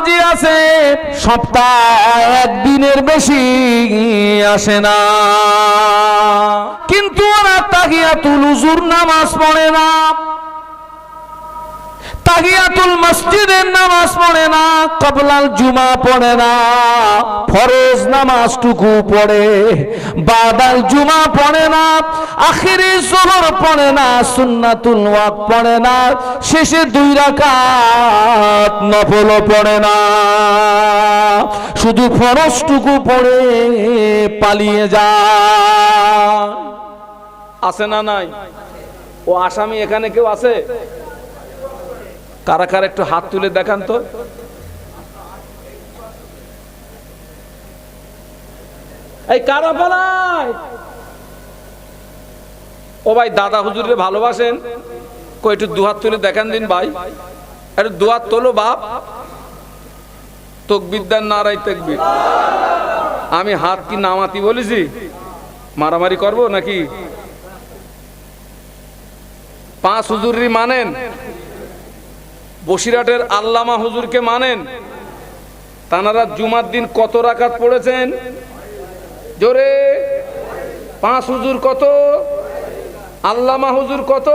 নামাজি আছে সপ্তাহে একদিনের বেশি আসে না, কিন্তু ওরা তাহিয়াতুল উযুর নামাজ পড়ে না, তাহিয়াতুল মসজিদের নামাজ পড়ে না, কবলাল জুমা পড়ে না, ফরজ নামাজটুকু পড়ে, বাদাল জুমা পড়ে না, আখিরি যোহর পড়ে না, সুন্নাতুল ওয়াক পড়ে না, শেষে 2 রাকাত নফলও পড়ে না, শুধু ফরজটুকু পড়ে পালিয়ে যায়। আছে না নাই? ও আসামি এখানে কেউ আছে? কারা কারা একটু হাত তুলে দেখান তো। এই কারা পালায়? ও ভাই, দাদা হুজুরে ভালোবাসেন? কই একটু 2 হাত তুলে দেখান দিন ভাই। একটু 2 হাত তোলো বাপ। তাকবীর দেন, নারায়ে তাকবীর। আমি হাত কি নামাতি বলেছি? মারামারি করব নাকি? 5 হুজুরই মানেন? বসিরহাটের আল্লামা হুজুরকে মানেন? তানারা জুমার দিন কত রাকাত পড়েছেন? জোরে। 5 হুজুর কত? আল্লামা হুজুর কত?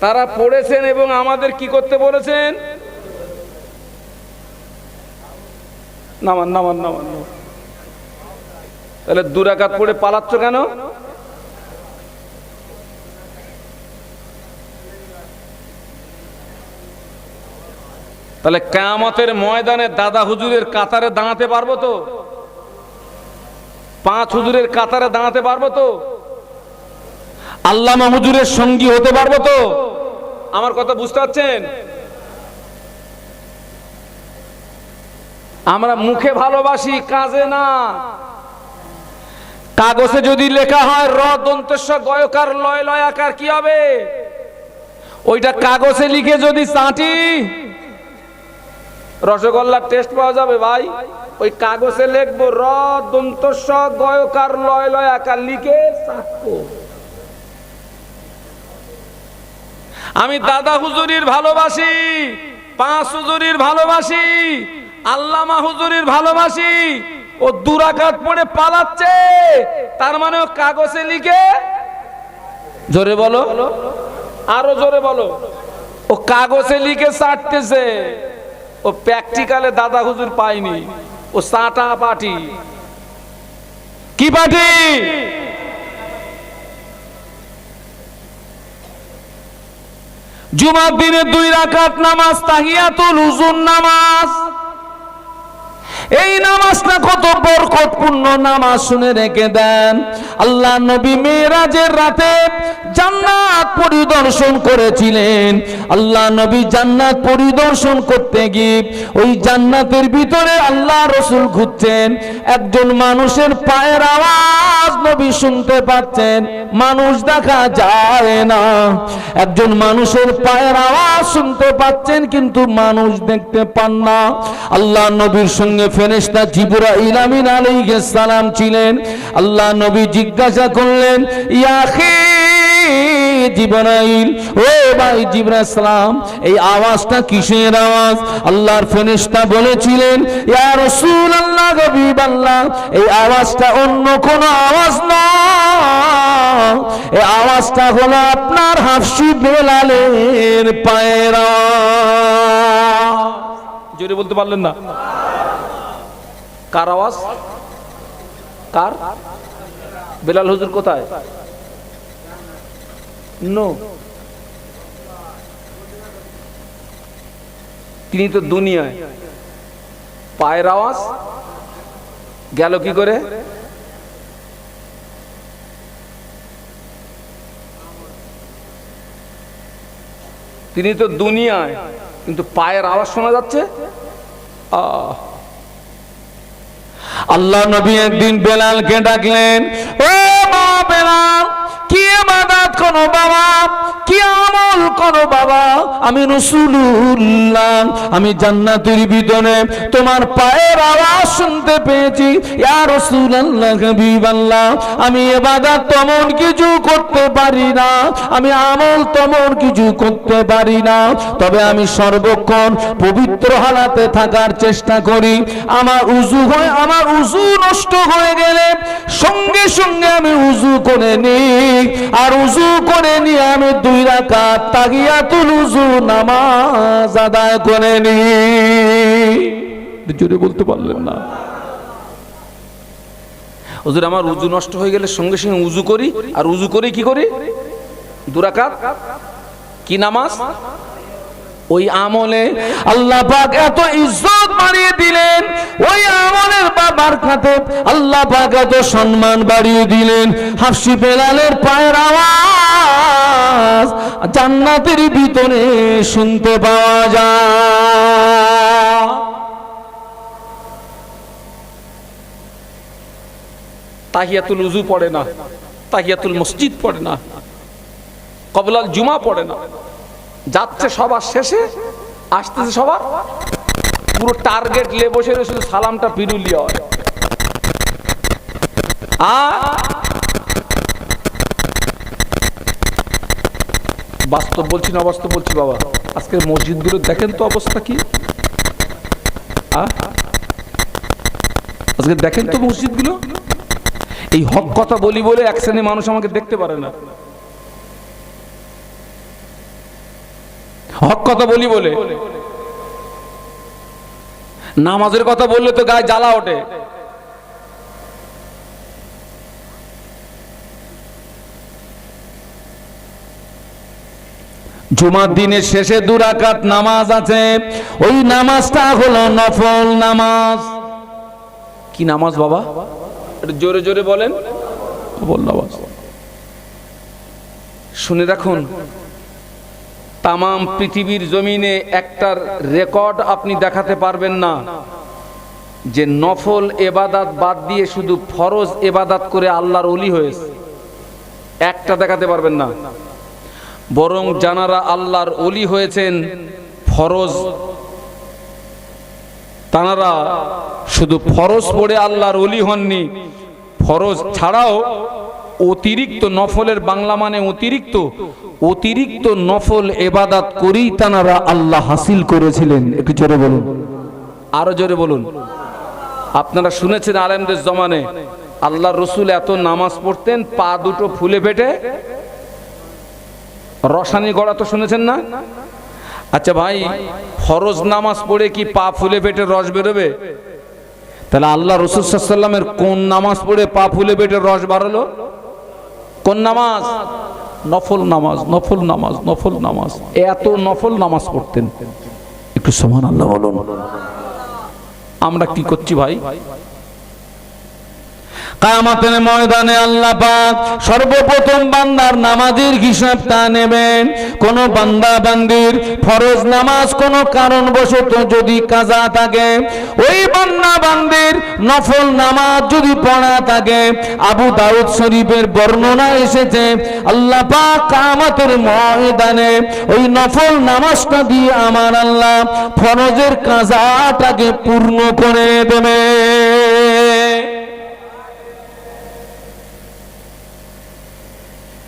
তারা পড়েছেন এবং আমাদের কি করতে বলেছেন? নামান নামান নামান। তাহলে 2 রাকাত পড়ে পালাচ্ছ কেন? তাহলে কিয়ামতের ময়দানে দাদা হুজুরের কাতারে দাঁড়াতে পারবো তো? 5 হুজুরের কাতারে দাঁড়াতে পারবো তো? আল্লামা হুজুরের সঙ্গী হতে পারবো তো? আমার কথা বুঝতে পারছেন? আমরা মুখে ভালোবাসি, কাজে না। কাগজে যদি লেখা হয় র দন্তস্ব গয়কার লয় লয়াকার, কি হবে? ওইটা কাগজে লিখে যদি চাটি, রসগোল্লার টেস্ট পাওয়া যাবে ভাই। ওই কাগজে লিখবো র দন্তস্ব গয়কার লয় লয়াকার, লিখে চাটবো। আমি দাদা হুজুরির ভালোবাসি, 5 হুজুরির ভালোবাসি, আল্লামা হুজুরির ভালোবাসি। ও 2 রাকাত পড়ে পালাচ্ছে, তার মানে ও কাগজে লিখে, জোরে বলো, আরো জোরে বলো, ও কাগজে লিখে চাটতেছে। ও প্র্যাকটিক্যালে দাদা হুজুর পায়নি, ও চাটা পাটি। কি পাটি? জুমার দিনে 2 রাকাত নামাজ, তাহিয়াতুল উযুর নামাজ। এই নামাজটা কত বরকতপূর্ণ নামাজ, শুনে রেখে দেন। আল্লাহ নবী মেরাজের রাতে জান্নাত পরিদর্শন করেছিলেন। আল্লাহ নবী জান্নাত পরিদর্শন করতে গিয়ে ওই জান্নাতের ভিতরে আল্লাহ রাসূল ঘুরছেন। একজন মানুষের পায়ের আওয়াজ নবী শুনতে পাচ্ছেন, মানুষ দেখা যায় না। একজন মানুষের পায়ের আওয়াজ শুনতে পাচ্ছেন, কিন্তু মানুষ দেখতে পান না। আল্লাহ নবীর সঙ্গে ফেরেশতা জিবরাইল আমিন আলাইহিস সালাম ছিলেন। আল্লাহ নবী জিজ্ঞাসা করলেন, ইয়া আখি জিবরাইল, ও ভাই জিবরাইল সালাম, এই আওয়াজটা কিসের আওয়াজ? আল্লাহর ফেরেশতা বলেছিলেন, ইয়া রাসূলুল্লাহ, হাবিবাল্লাহ, এই আওয়াজটা অন্য কোনো আওয়াজ না, এই আওয়াজটা হলো আপনার হাফসি বেলালের পায়ের আওয়াজ। জোরে বলতে পারলেন না? কার আওয়াজ? কার? বেলাল হুজুর কোথায়? নো, তিনি তো দুনিয়ায়। পায়ের আওয়াজ গেল কি করে? তিনি তো দুনিয়ায়, কিন্তু পায়ের আওয়াজ শোনা যাচ্ছে। আল্লাহ নবী একদিন বেলালকে ডাকলেন, ও বেলাল, কি ইবাদত করো বাবা, কি আমল করো বাবা। আমি রাসূলুল্লাহ, আমি জান্নাতের ভিতরে তোমার পায়ের আওয়াজ শুনতে পেয়েছি। ইয়া রাসূলুল্লাহ, হাবিবাল্লাহ, আমি ইবাদত তেমন কিছু করতে পারি না, আমি আমল তেমন কিছু করতে পারি না, তবে আমি সর্বক্ষণ পবিত্র হালাতে থাকার চেষ্টা করি। আমার উযু নষ্ট হয়ে গেলে সঙ্গে সঙ্গে আমি উযু করে নিই, আর উযু করে নিয়ে আমি 2 রাকাত তাহিয়াতুল উযু নামাজ আদায় করে নিই। জোরে বলতে পারলেন না? হুজুর, আমার উযু নষ্ট হয়ে গেলে সঙ্গে সঙ্গে উযু করি, আর উযু করে কি করি? 2 রাকাত কি নামাজ। ওই আমলে আল্লাহ পাক এত ইজ্জত বাড়িয়ে দিলেন, ওই আমলের বারকাতে আল্লাহ পাক এত সম্মান বাড়িয়ে দিলেন। হাফসি বেলালের পায়ের আওয়াজ জান্নাতের ভিতরে শুনতে পাওয়া যায়। তাহিয়াতুল উযু পড়ে না, তাহিয়াতুল মসজিদ পড়ে না, কবলাল জুমা পড়ে না, যাচ্ছে সবার শেষে, আসতেছে সবার পুরো টার্গেট লে বসে শুধু সালামটা পিরুলিয়া হয়। বাস্তব বলছি না অবাস্তব বলছি বাবা? আজকের মসজিদগুলো দেখেন তো অবস্থা কি। আজকে দেখেন তো মসজিদগুলো। এই হক কথা বলি বলে এক শ্রেণীর মানুষ আমাকে দেখতে পারে না। হক কথা বলি বলে, নামাজের কথা বললে তো গায়ে জ্বালা ওঠে। জুমার দিনের শেষে 2 রাকাত নামাজ আছে, ওই নামাজটা হলো নফল নামাজ। কি নামাজ বাবা? একটু জোরে জোরে বলেন। শুনে রাখুন, তামাম পৃথিবীর জমিনে একটার রেকর্ড আপনি দেখাতে পারবেন না যে নফল এবাদাত বাদ দিয়ে শুধু ফরজ এবাদাত করে আল্লাহর ওলি হয়েছে। একটা দেখাতে পারবেন না। বরং যারা আল্লাহর ওলি হয়েছেন ফরজ, তারা শুধু ফরজ পড়ে আল্লাহর ওলি হননি, ফরজ ছাড়াও অতিরিক্ত নফলের বাংলা মানে অতিরিক্ত নফল এবাদাত করেই তারা আল্লাহ হাসিল করেছিলেন। একটু জোরে বলুন, আরো জোরে বলুন। আপনারা শুনেছেন আলেমদের জমানে আল্লাহর রাসূল এত নামাজ পড়তেন, পা দুটো ফুলে ফেটে রসানি গড়া, তো শুনেছেন না? আচ্ছা ভাই, ফরজ নামাজ পড়ে কি পা ফুলে ফেটে রস বেরোবে? তাহলে আল্লাহ রাসূল সাল্লাল্লাহু আলাইহি ওয়াসাল্লামের কোন নামাজ পড়ে পা ফুলে ফেটে রস বাড়ালো? কোন নামাজ? নফল নামাজ, নফল নামাজ, নফল নামাজ। এত নফল নামাজ পড়তেন। একটু সুবহানাল্লাহ বলুন। আমরা কি করছি ভাই? কিয়ামতের ময়দানে আল্লাহ পাক সর্বপ্রথম বান্দার নামাজের হিসাবটা নেবেন। কোন বান্দা বান্দির ফরজ নামাজ কোন কারণবশত যদি কাজা থাকে, ওই বান্দা বান্দির নফল নামাজ যদি পড়া থাকে, আবু দাউদ শরীফের বর্ণনা এসেছে আল্লাহ পাক কিয়ামতের ময়দানে ওই নফল নামাজটা দিয়ে আমার আল্লাহ ফরজের কাজাটাকে পূর্ণ করে দেবে।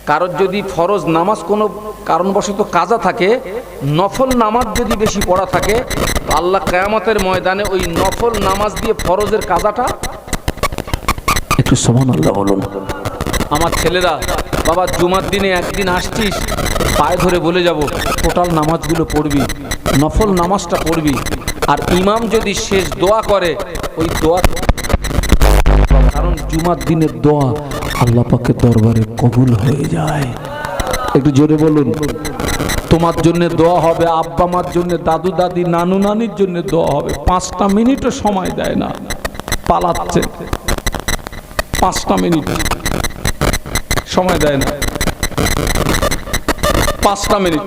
কারোর যদি ফরজ নামাজ কোনো কারণবশত কাজা থাকে, নফল নামাজ যদি বেশি পড়া থাকে, আল্লাহ কিয়ামতের ময়দানে ওই নফল নামাজ দিয়ে ফরজের কাজাটা, একটু সুবহানাল্লাহ বলুন। আমার ছেলেরা, বাবা জুমার দিনে একদিন আসছিস, পায়ে ধরে বলে যাব টোটাল নামাজগুলো পড়বি, নফল নামাজটা পড়বি, আর ইমাম যদি শেষ দোয়া করে ওই দোয়া, কারণ জুমার দিনের দোয়া আল্লাহ পাকের দরবারে কবুল হয়ে যায়। একটু জোরে বলুন। তোমার জন্য দোয়া হবে, আব্বা মার জন্য, দাদু দাদি, নানু নানির জন্য দোয়া হবে। 5টা মিনিটও সময় দেয় না, পালাচ্ছে। 5টা মিনিট সময় দেয় না, 5টা মিনিট।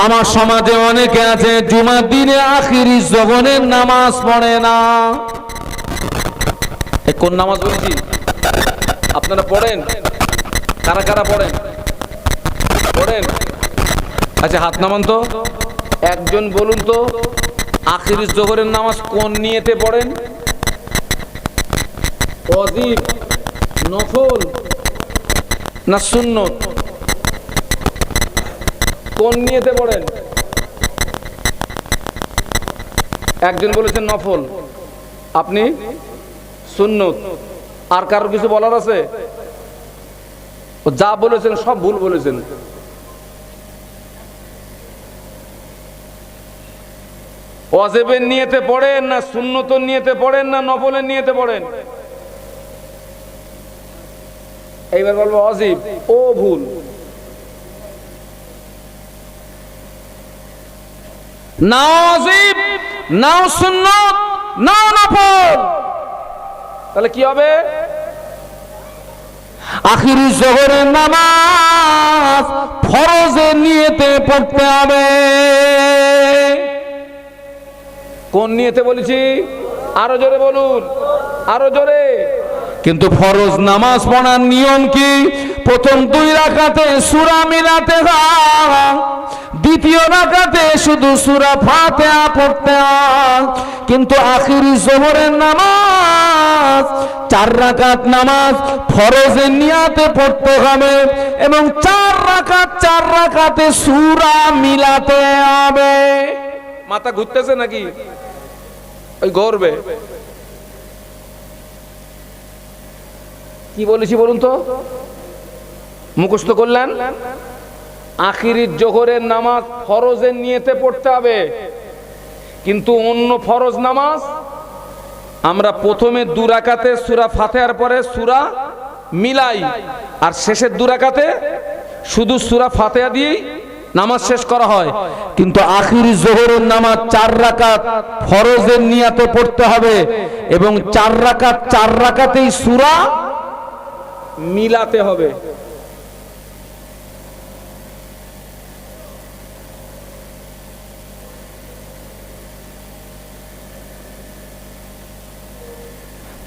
আমার সমাজে অনেকে আছে জুমার দিনে আখিরি জগনের নামাজ পড়ে না। কোন নামাজ বলছি? আপনারা পড়েন? কারা কারা পড়েন? পড়েন? আচ্ছা হাত নামান তো। একজন বলুন তো, আখিরি জোহরের নামাজ কোন নিয়তে পড়েন? ওয়াজিব, নফল না সুন্নত? কোন নিয়তে পড়েন? একজন বলেছেন নফল, আপনি সুন্নত। আর কারোর কিছু বলার আছে? যা বলেছেন সব ভুল বলেছেন। ওয়াজিবের নিয়তে পড়েন না সুন্নতের নিয়তে পড়েন না নফলের নিয়তে পড়েন? এইবার বলবো ওয়াজিব, ও ভুল। না ওয়াজিব, না সুন্নত, না নফল, তাহলে কি হবে? আখিরি জোহরের নামাজ ফরজের নিয়তে পড়তে হবে। কোন নিয়তে বলেছি? আরো জোরে বলুন, আরো জোরে। কিন্তু ফরজ নামাজ পড়ার নিয়ম কি? প্রথম 2 রাকাতে সূরা মিলাতে হয়, দ্বিতীয় রাকাতে শুধু সূরা ফাতিহা পড়তে হয়। কিন্তু আখিরি জোহরের নামাজ 4 রাকাত নামাজ ফরজের নিয়তে পড়তে হবে এবং 4 রাকাতে সূরা মিলাতে হবে। মাথা ঘুরতেছে নাকি? ওই গর্বে কি বলেছি বলুন তো? মুখস্থ করলেন? আখিরি জোহরের নামাজ ফরজের নিয়তে পড়তে হবে, কিন্তু অন্য ফরজ নামাজ আমরা প্রথমে 2 রাকাতে সূরা ফাতিহার পরে সূরা মিলাই, আর শেষের 2 রাকাতে শুধু সূরা ফাতিহা দিয়ে নামাজ শেষ করা হয়। কিন্তু আখিরি জোহরের নামাজ 4 রাকাত ফরজের নিয়তে পড়তে হবে এবং 4 রাকাতেই সূরা মিলাতে হবে।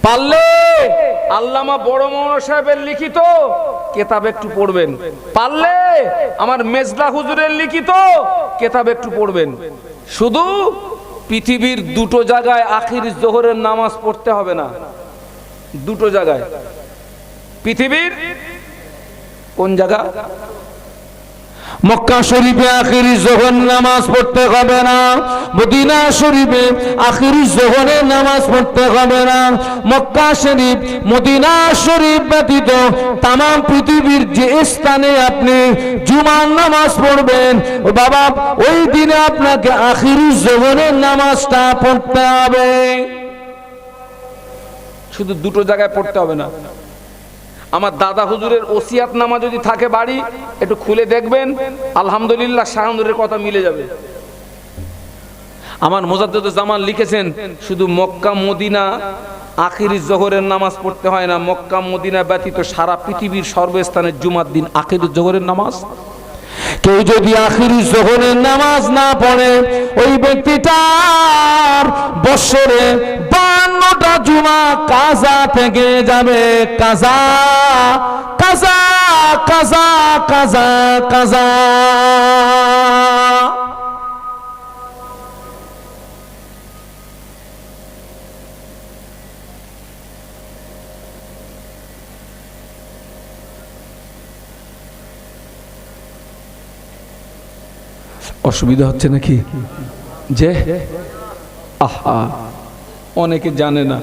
পারলে আল্লামা বড় মৌলানা সাহেবের লিখিত কিতাব একটু পড়বেন, পারলে আমার মেজলা হুজুরের লিখিত কিতাব একটু পড়বেন। শুধু পৃথিবীর 2টো জায়গায় আখিরি জোহরের নামাজ পড়তে হবে না, 2টো জায়গায়। পৃথিবীর কোন জায়গা? মক্কা শরীফে আখিরি জোহর নামাজ পড়তে হবে না, মদিনা শরীফে আখিরি জোহরের নামাজ পড়তে হবে না। মক্কা শরীফ মদিনা শরীফ ব্যতীত তাম পৃথিবীর যে স্থানে আপনি জুমার নামাজ পড়বেন, ও বাবা ওই দিনে আপনাকে আখিরি জোহরের নামাজটা পড়তে হবে। শুধু 2টো জায়গায় পড়তে হবে না। আমার দাদা হুজুরের ওসিয়াত নামা যদি থাকে বাড়ি, একটু খুলে দেখবেন, আলহামদুলিল্লাহ শাহানুরের কথা মিলে যাবে। আমার মুজাদ্দিদুজ জামান লিখেছেন শুধু মক্কা মদিনা আখিরি জোহরের নামাজ পড়তে হয় না, মক্কা মদিনা ব্যতীত সারা পৃথিবীর সর্বস্থানে জুমার দিন আখিরি জোহরের নামাজ। কেউ যদি আখিরি জোহরের নামাজ না পড়ে, ওই ব্যক্তিটার বছরে 52টা জুমা কাজা থেকে যাবে। কাজা কাজা কাজা কাজা কাজা। অসুবিধা হচ্ছে নাকি? যে আহা, অনেকে জানে না,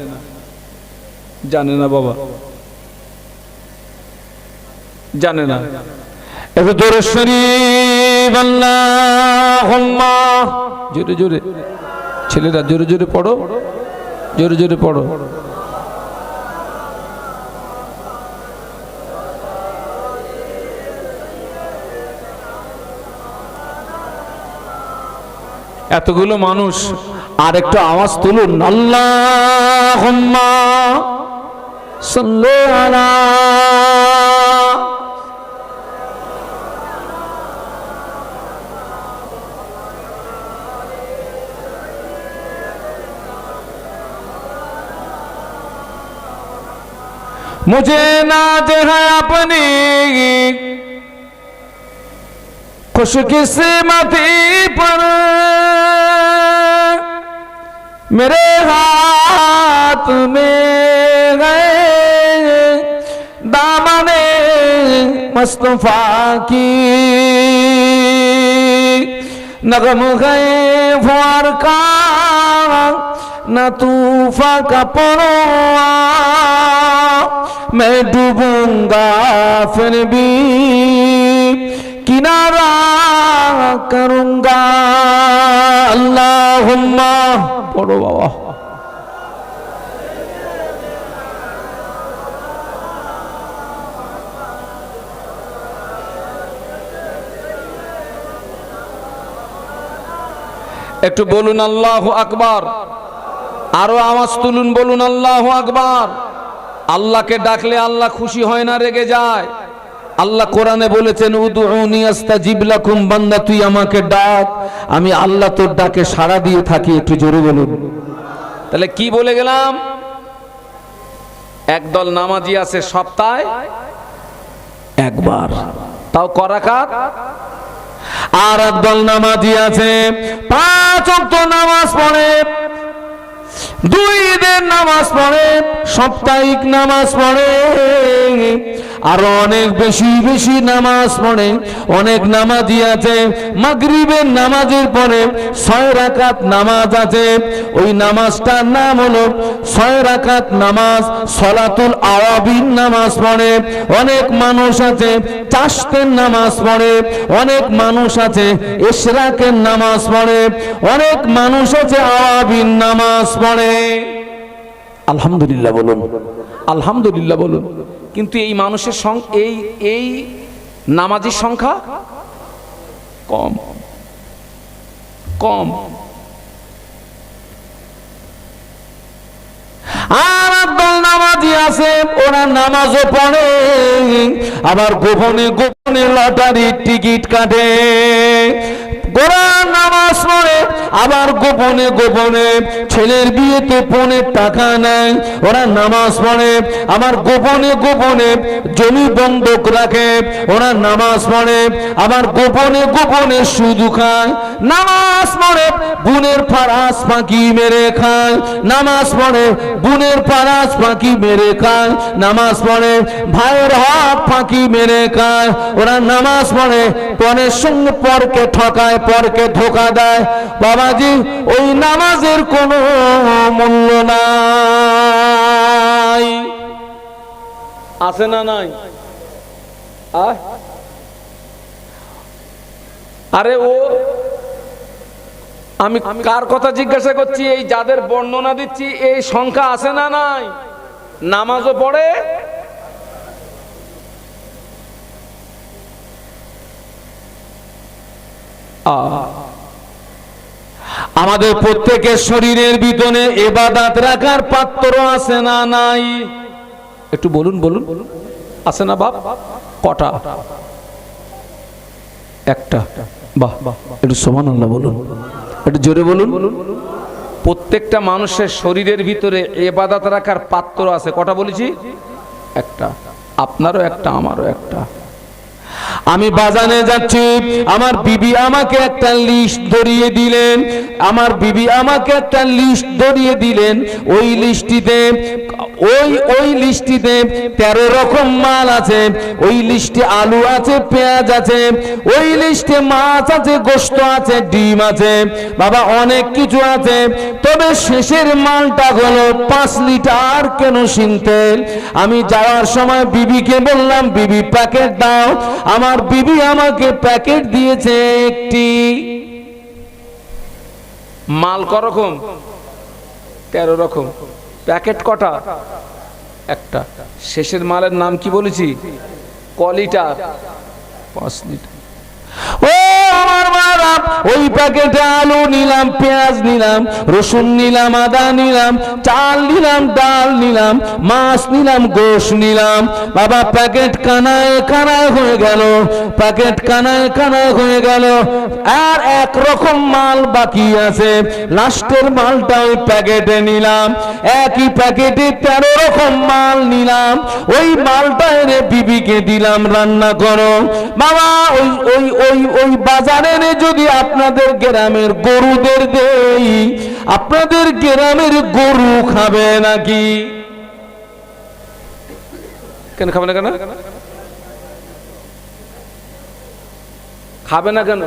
জানে না বাবা, জানে না। একটু জোরে শরীফ আল্লাহুম্মা, জোরে জোরে ছেলেরা জোরে জোরে পড়ো, জোরে জোরে পড়ো। এতগুলো মানুষ, আর একটু আওয়াজ তুলুন, আল্লাহুম্মা সাল্লি আলা। मुझे नाज है अपनी खुशकिस्मती पर, मेरे हाथ में गए दामने मुस्तफा की, नगम गए फुआर का न तूफा का परोआ, मैं डूबूंगा फिर भी किनारा करूंगा। अल्लाहुम्मा पढ़ो बाबा। একটু বলুন আল্লাহু আকবার, আরো আওয়াজ তুলুন, বলুন আল্লাহু আকবার। আল্লাহকে ডাকলে আল্লাহ খুশি হয় না, রেগে যায়। আল্লাহ কোরআনে বলেছেন উদউনি আস্তাজিব লাকুম, বান্দা তুই আমাকে ডাক, আমি আল্লাহ তোর ডাকে সাড়া দিয়ে থাকি। একটু জোরে বলুন। তাহলে কি বলে গেলাম? একদল নামাজি আছে সপ্তাহে একবার, তাও করাকাত। আর একদল নামাজি আছে 5 ওয়াক্ত নামাজ পড়ে, 2 ঈদের নামাজ পড়ে, সাপ্তাহিক নামাজ পড়ে, আরো অনেক বেশি বেশি নামাজ পড়ে। অনেক নামাজি আছে মাগরিবের নামাজের পরে 6 রাকাত নামাজ আছে, ওই নামাজটার নাম হলো 6 রাকাত নামাজ, সলাতুল আওয়াবিন নামাজ পড়ে। অনেক মানুষ আছে চাশতের নামাজ পড়ে, অনেক মানুষ আছে ইশরাকের নামাজ পড়ে, অনেক মানুষ আছে আওয়াবিন নামাজ পড়ে। আলহামদুলিল্লাহ বলুন, আলহামদুলিল্লাহ বলুন। কিন্তু এই মানুষের এই নামাজির সংখ্যা কম কম। আর একদল নামাজি আছে, ওরা নামাজও পড়ে, আবার গোপনে গোপনে লটারির টিকিট কাটে। ওরা নামাজ পড়ে, আবার গোপনে গোপনে ছেলের বিয়েতে পণের টাকা নেয়। ওরা নামাজ পড়ে, আবার গোপনে গোপনে জমি বন্ধক রাখে। ওরা নামাজ পড়ে, আবার গোপনে গোপনে সুদ খায়। নামাজ পড়ে, বুনের ফারাজ ফাঁকি মেরে খায়। নামাজ পড়ে, বুনের ফারাজ ফাঁকি মেরে খায়। নামাজ পড়ে, ভাইয়ের হক ফাঁকি মেরে খায়। ওরা নামাজ পড়ে, পরের সঙ্গে পরকে ঠকায়, পরকে ধোকা দেয়। বাবাজি, ওই নামাজের কোনো মূল্য নাই, আছে না নাই? আরে ও আমি কার কথা জিজ্ঞাসা করছি? এই যাদের বর্ণনা দিচ্ছি, এই সংখ্যা আছে না নাই? নামাজও পড়ে, আমাদের প্রত্যেকের শরীরের ভিতরে ইবাদত রাখার পাত্র আছে না নাই? একটু বলুন, বলুন, আছে না বাপ? কটা? একটা। বাহ, একটু সুবহানাল্লাহ বলুন, একটু জোরে বলুন। প্রত্যেকটা মানুষের শরীরের ভিতরে ইবাদত রাখার পাত্র আছে। কটা বলেছি? একটা। আপনারও একটা, আমারও একটা। আমি বাজারে যাচ্ছি, আমার বিবি আমাকে একটা লিস্ট ধরিয়ে দিলেন। আমার বিবি আমাকে একটা লিস্ট ধরিয়ে দিলেন। ওই লিস্টিতে ওই লিস্টিতে 13 রকম মাল আছে। ওই লিস্টে আলু আছে, পেঁয়াজ আছে, ওই লিস্টে মাছ আছে, গোশত আছে, ডিম আছে, বাবা অনেক কিছু আছে। তবে শেষের মালটা হলো 5 লিটার কেরোসিন তেল। আমি যাওয়ার সময় বিবিকে বললাম, বিবি প্যাকেট দাও। আমার বিবি আমাকে প্যাকেট দিয়েছে একটি। মাল করকম? 13 রকম। প্যাকেট কটা? একটা। শেষের মালের নাম কি বলেছি? ক লিটার? 5 লিটার। ও আমার মারা, ওই প্যাকেটে আলু নিলাম, পেঁয়াজ নিলাম, রসুন নিলাম, আদা নিলাম, চাল নিলাম, ডাল নিলাম, মাছ নিলাম, গোশ নিলাম। বাবা প্যাকেট কানায় কানায় হয়ে গেল, প্যাকেট কানায় কানায় হয়ে গেল। আর একরকম মাল বাকি আছে, লাস্টের মালটা ওই প্যাকেটে নিলাম। একই প্যাকেটে 13 রকম মাল নিলাম। ওই মালটা এনে বিবিকে দিলাম, রান্না করো। বাবা ওই ওই ওই ওই বাজারে এনে যদি আপনাদের গ্রামের গরুদের দেই, আপনাদের গ্রামের গরু খাবে নাকি? কেন খাবে না? কেন খাবে না? কেন?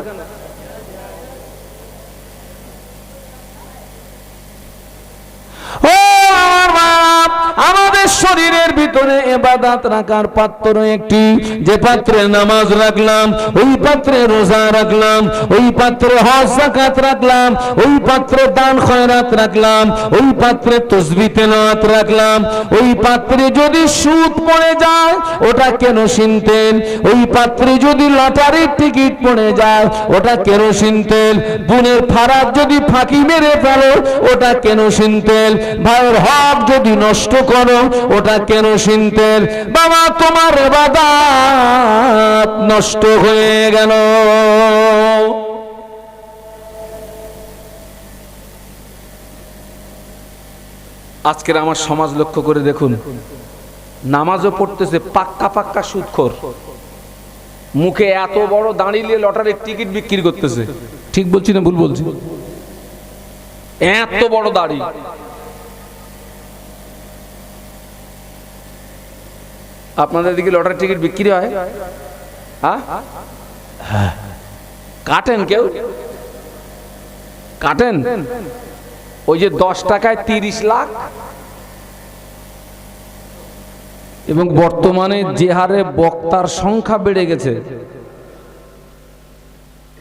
আমাদের শরীরের ভিতরে ইবাদত রাখার পাত্র একটি, যে পাত্রে নামাজ রাখলাম, ওই পাত্রে রোজা রাখলাম, ওই পাত্রে হজ যাকাত রাখলাম, ওই পাত্রে দান খয়রাত রাখলাম, ওই পাত্রে তাসবিহ তেলাওয়াত রাখলাম। ওই পাত্রে যদি সুদ পড়ে যায় ওটা কেরোসিন তেল, ওই পাত্রে যদি লটারির টিকিট পড়ে যায় ওটা কেরোসিন তেল, বুনের ফারাক যদি ফাঁকি মেরে ফেলো ওটা কেরোসিন তেল, ভাইয়ের হক যদি নষ্ট করো ওটা কেরোসিন তেল। বাবা তোমার ইবাদত নষ্ট হয়ে গেল। আজকের আমার সমাজ লক্ষ্য করে দেখুন, নামাজও পড়তেছে, পাক্কা পাক্কা সুদখোর, মুখে এত বড় দাঁড়িয়ে লটারির টিকিট বিক্রি করতেছে। ঠিক বলছি না ভুল বলছি? এত বড় দাড়ি, আপনাদের দিকে লটারির টিকিট বিক্রি হয়? হ্যাঁ, কাটেন? কেউ কাটেন? ওই যে 10 টাকায় 30 লাখ, এবং বর্তমানে যে হারে বক্তার সংখ্যা বেড়ে গেছে,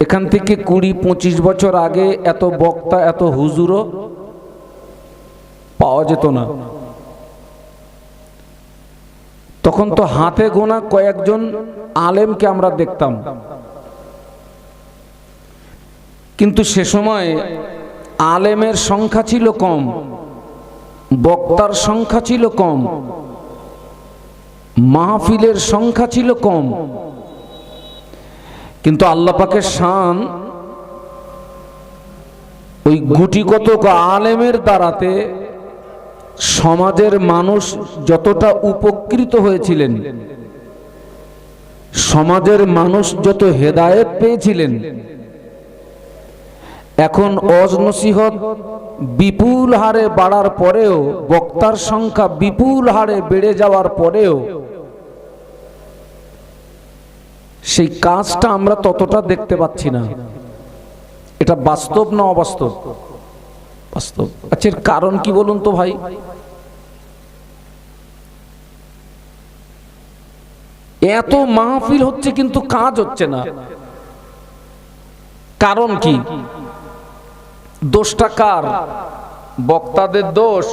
এখান থেকে 20-25 বছর আগে এত বক্তা, এত হুজুরও পাওয়া যেত না। তখন তো হাতে গোনা কয়েকজন আলেমকে আমরা দেখতাম, কিন্তু সে সময় আলেমের সংখ্যা ছিল কম, বক্তার সংখ্যা ছিল কম, মাহফিলের সংখ্যা ছিল কম। কিন্তু আল্লাহ পাকের শান ওই গুটি কতক আলেমের দ্বারাতে সমাজের মানুষ যতটা উপকৃত হয়েছিলেন, সমাজের মানুষ যত হেদায়েত পেয়েছিলেন, এখন ওয়াজ নসিহত বিপুল হারে বাড়ার পরেও, বক্তার সংখ্যা বিপুল হারে বেড়ে যাওয়ার পরেও সেই কাজটা আমরা ততটা দেখতে পাচ্ছি না। এটা বাস্তব না অবাস্তব? বাস্তব। আচ্ছা, এর কারণ কি বলুন তো ভাই? এত মাহফিল হচ্ছে কিন্তু কাজ হচ্ছে না, কারণ কি? দোষটা কার? বক্তাদের দোষ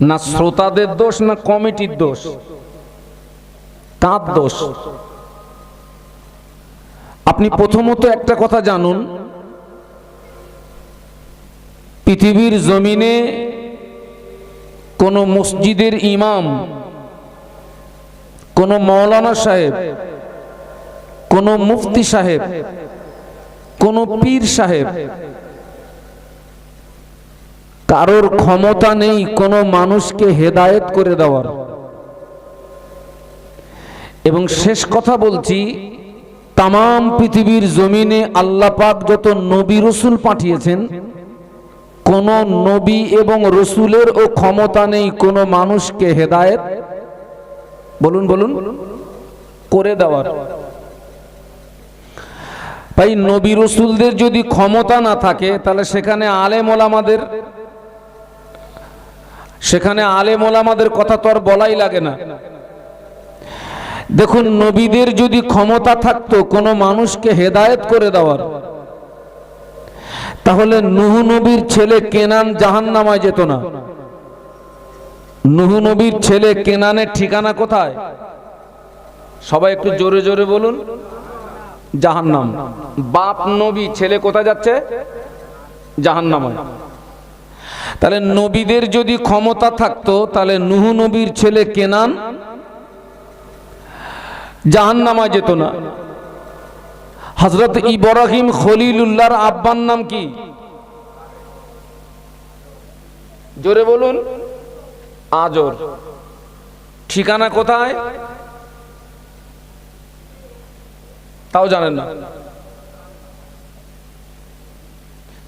না শ্রোতাদের দোষ না কমিটির দোষ? কার দোষ? আপনি প্রথমত একটা কথা জানুন, পৃথিবীর জমিনে কোন মসজিদের ইমাম, কোন মৌলানা সাহেব, কোন মুফতি সাহেব, কোন পীর সাহেব, কারোর ক্ষমতা নেই কোন মানুষকে হেদায়েত করে দেওয়ার। এবং শেষ কথা বলছি, তামাম পৃথিবীর জমিনে আল্লাহ পাক যত নবী রসুল পাঠিয়েছেন, কোন নবী এবং রসুলের ও ক্ষমতা নেই কোন মানুষকে হেদায়েত বলুন বলুন করে দেওয়ার। ভাই, নবী রসুলদের যদি ক্ষমতা না থাকে তাহলে সেখানে আলেম ওলামাদের কথা তো আর বলাই লাগে না। দেখুন, নবীদের যদি ক্ষমতা থাকতো কোন মানুষকে হেদায়েত করে দেওয়ার, তাহলে নূহ নবীর ছেলে কেনান জাহান্নামায় যেত না। নূহ নবীর ছেলে কেনানের ঠিকানা কোথায়? সবাই একটু জোরে জোরে বলুন। জাহান্নাম। বাপ নবী, ছেলে কোথায় যাচ্ছে? জাহান্নামে। তাহলে নবীদের যদি ক্ষমতা থাকতো তাহলে নূহ নবীর ছেলে কেনান জাহান্নামে যেত না। হযরত ইব্রাহিম খলিলুল্লাহর আব্বার নাম কি? জোরে বলুন। আজর। ঠিকানা কোথায়? তাও জানেন না।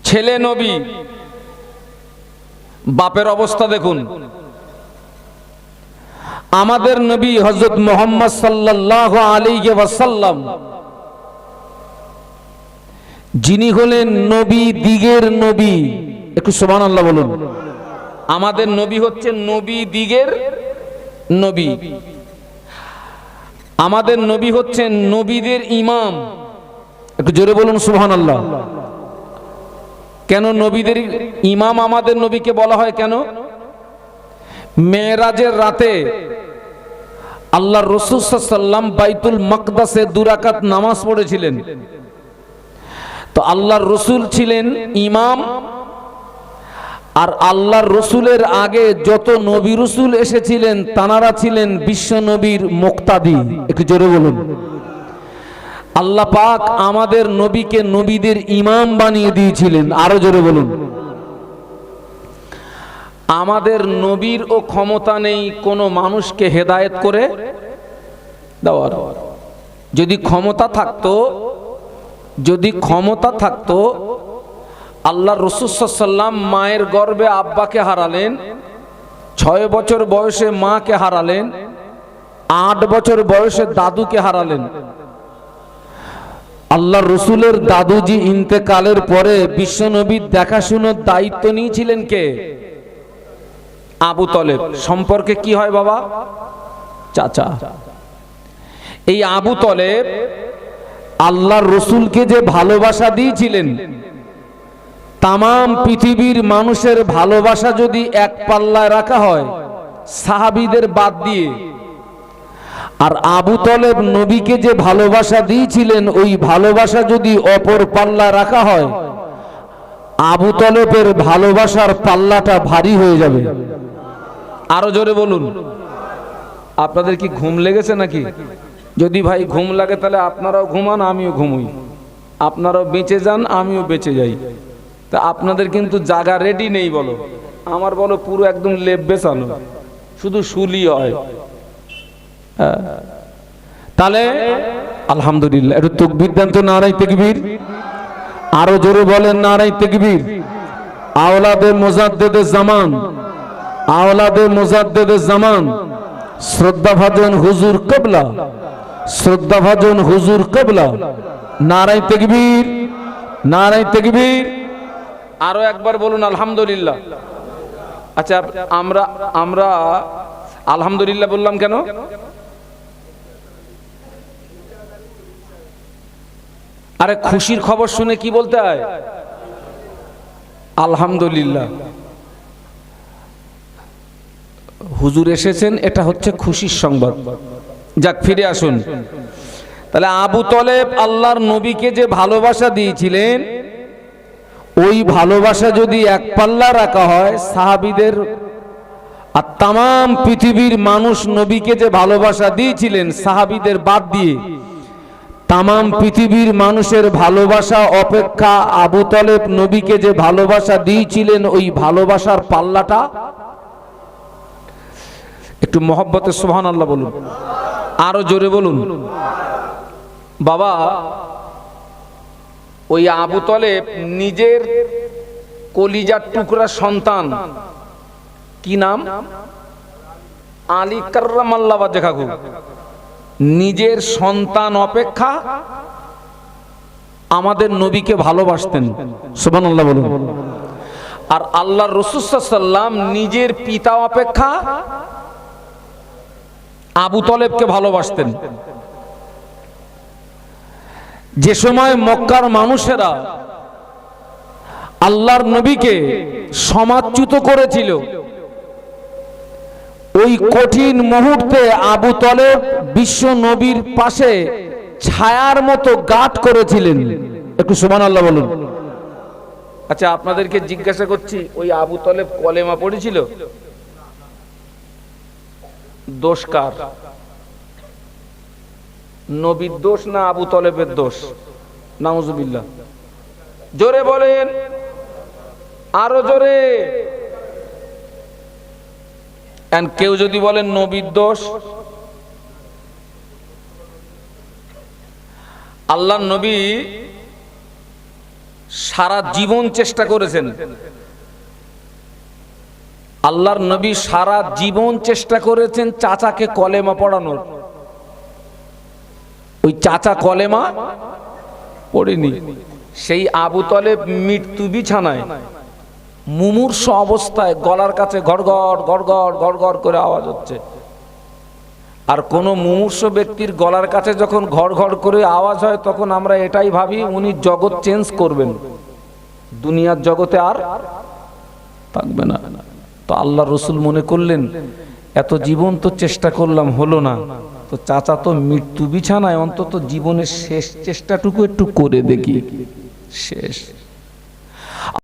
ছেলে নবী, বাপের অবস্থা দেখুন। আমাদের নবী হযরত মুহাম্মদ সাল্লাল্লাহু আলাইহি ওয়াসাল্লাম, যিনি হলেন নবী দিগের নবী, একটু সুবহানাল্লাহ বলুন। আমাদের নবী হচ্ছেন নবী দিগের নবী। আমাদের নবী হচ্ছেন নবীদের ইমাম, একটু জোরে বলুন সুবহানাল্লাহ। কেন নবীদের ইমাম আমাদের নবীকে বলা হয় কেন? মেরাজের রাতে আল্লাহর রাসূল সাল্লাল্লাহু আলাইহি ওয়াসাল্লাম বাইতুল মাকদাসে 2 রাকাত নামাজ পড়েছিলেন। তো আল্লাহর রাসূল ছিলেন ইমাম, আর আল্লাহর রাসূলের আগে যত নবী রাসূল এসেছিলেন তানারা ছিলেন বিশ্ব নবীর মুক্তাদি। একটু জোরে বলুন। আল্লাহ পাক আমাদের নবীকে নবীদের ইমাম বানিয়ে দিয়েছিলেন, আরো জোরে বলুন। আমাদের নবীর ও ক্ষমতা নেই কোনো মানুষকে হেদায়েত করে দেওয়ার। যদি ক্ষমতা থাকতো আল্লাহর রাসূল সাল্লাল্লাহু আলাইহি ওয়াসাল্লাম মায়ের গর্ভে আব্বাকে হারালেন, 6 বছর বয়সে মাকে হারালেন, 8 বছর বয়সে দাদুকে হারালেন। আল্লাহর রাসূলের দাদুজি ইন্তেকালের পরে বিশ্বনবীর দেখাশোনার দায়িত্ব নিয়েছিলেন কে? আবু তলেব। সম্পর্কে কি হয় বাবা? চাচা। এই আবু তলেব আল্লাহর রাসূলকে যে ভালোবাসা দিয়েছিলেন, তামাম পৃথিবীর মানুষের ভালোবাসা যদি এক পাল্লায় রাখা হয় সাহাবীদের বাদ দিয়ে, আর আবু তলেব নবীকে যে ভালোবাসা দিয়েছিলেন ওই ভালোবাসা যদি অপর পাল্লা রাখা হয়, আবু তলেবের ভালোবাসার পাল্লাটা ভারী হয়ে যাবে। আরো জোরে বলুন। আপনাদের কি ঘুম লেগেছে নাকি? যদি ভাই ঘুম লাগে তাহলে আপনারাও ঘুমান, আমিও ঘুমোই। আপনারাও বেঁচে যান, আমিও বেঁচে যাই। তা আপনাদের কিন্তু জায়গা রেডি নেই বলো। আমার বলো পুরো একদম লেপ বেছানো, শুধু শুলি হয়। তাহলে আলহামদুলিল্লাহ, একটু তাকবীর দেন তো, নারায়ে তাকবীর। আরো জোরে বলেন নারায়ে তাকবীর। আওলাদে মুজাদ্দিদে জামান, আওলাদে মুজাদ্দিদে জামান, শ্রদ্ধাভাজন হুজুর কিবলা, শ্রদ্ধাভাজন হুজুর কিবলা। নারায়ে তাকবীর, নারায়ে তাকবীর। আরো একবার বলুন আলহামদুলিল্লাহ। আচ্ছা, আমরা আলহামদুলিল্লাহ বললাম কেন? আরে খুশির খবর শুনে কি বলতে হয়? আলহামদুলিল্লাহ। হুজুর এসেছেন, এটা হচ্ছে খুশির সংবাদ। যাক, ফিরে আসুন। তাহলে আবু তলেব আল্লাহর নবীকে যে ভালোবাসা দিয়েছিলেন, ওই ভালোবাসা যদি এক পাল্লা রাখা হয় সাহাবীদের, আর তামাম পৃথিবীর মানুষ নবীকে যে ভালোবাসা দিয়েছিলেন সাহাবীদের বাদ দিয়ে, তামাম পৃথিবীর মানুষের ভালোবাসা অপেক্ষা আবু তলেব নবীকে যে ভালোবাসা দিয়েছিলেন ওই ভালোবাসার পাল্লাটা একটু মহব্বতে সুবহানাল্লাহ বলুন, আরো জোরে বলুন। বাবা, ওই আবু তলেব নিজের কলিজার টুকরা সন্তান, কি নাম? আলী কাররামাল্লাহু ওয়াজহাহু, নিজের সন্তান অপেক্ষা আমাদের নবীকে ভালোবাসতেন। সুবহানাল্লাহ বলুন। আর আল্লাহর রাসূল সাল্লাল্লাহু আলাইহি ওয়াসাল্লাম নিজের পিতা অপেক্ষা আবু তলেবকে ভালোবাসতেন। যে সময় মক্কার মানুষেরা আল্লাহর নবীকে সমাজচ্যুত করেছিল, ওই কঠিন মুহূর্তে আবু তলেব বিশ্ব নবীর পাশে ছায়ার মতো গাঁট করেছিলেন। একটু সুবহানাল্লাহ বলুন। আচ্ছা, আপনাদেরকে জিজ্ঞাসা করছি, ওই আবু তলেব কলেমা পড়েছিল? দোষ কার? নবীর দোষ না আবু তলেবের দোষ? নাউজুবিল্লাহ। জোরে বলেন, আরো জোরে। কেউ যদি বলেন নবীর দোষ, আল্লাহর নবী সারা জীবন চেষ্টা করেছেন, আল্লাহর নবী সারা জীবন চেষ্টা করেছেন চাচাকে কলেমা পড়ানোর। ওই চাচা কলেমা পড়েনি। সেই আবু তলেব মৃত্যু বিছানায় মুমূর্ষ অবস্থায় গলার কাছে ঘড়ঘড় ঘড়ঘড় ঘড়ঘড় করে আওয়াজ হচ্ছে। আর কোন মুমূর্ষ ব্যক্তির গলার কাছে যখন ঘড়ঘড় করে আওয়াজ হয়, তখন আমরা এটাই ভাবি উনি জগৎ চেঞ্জ করবেন, দুনিয়ার জগতে আর থাকবে না। তো আল্লাহ রসুল মনে করলেন, এত জীবন তো চেষ্টা করলাম, হলো না, তো চাচা তো মৃত্যু বিছানায়, অন্তত জীবনের শেষ চেষ্টাটুকু একটু করে দেখি। শেষ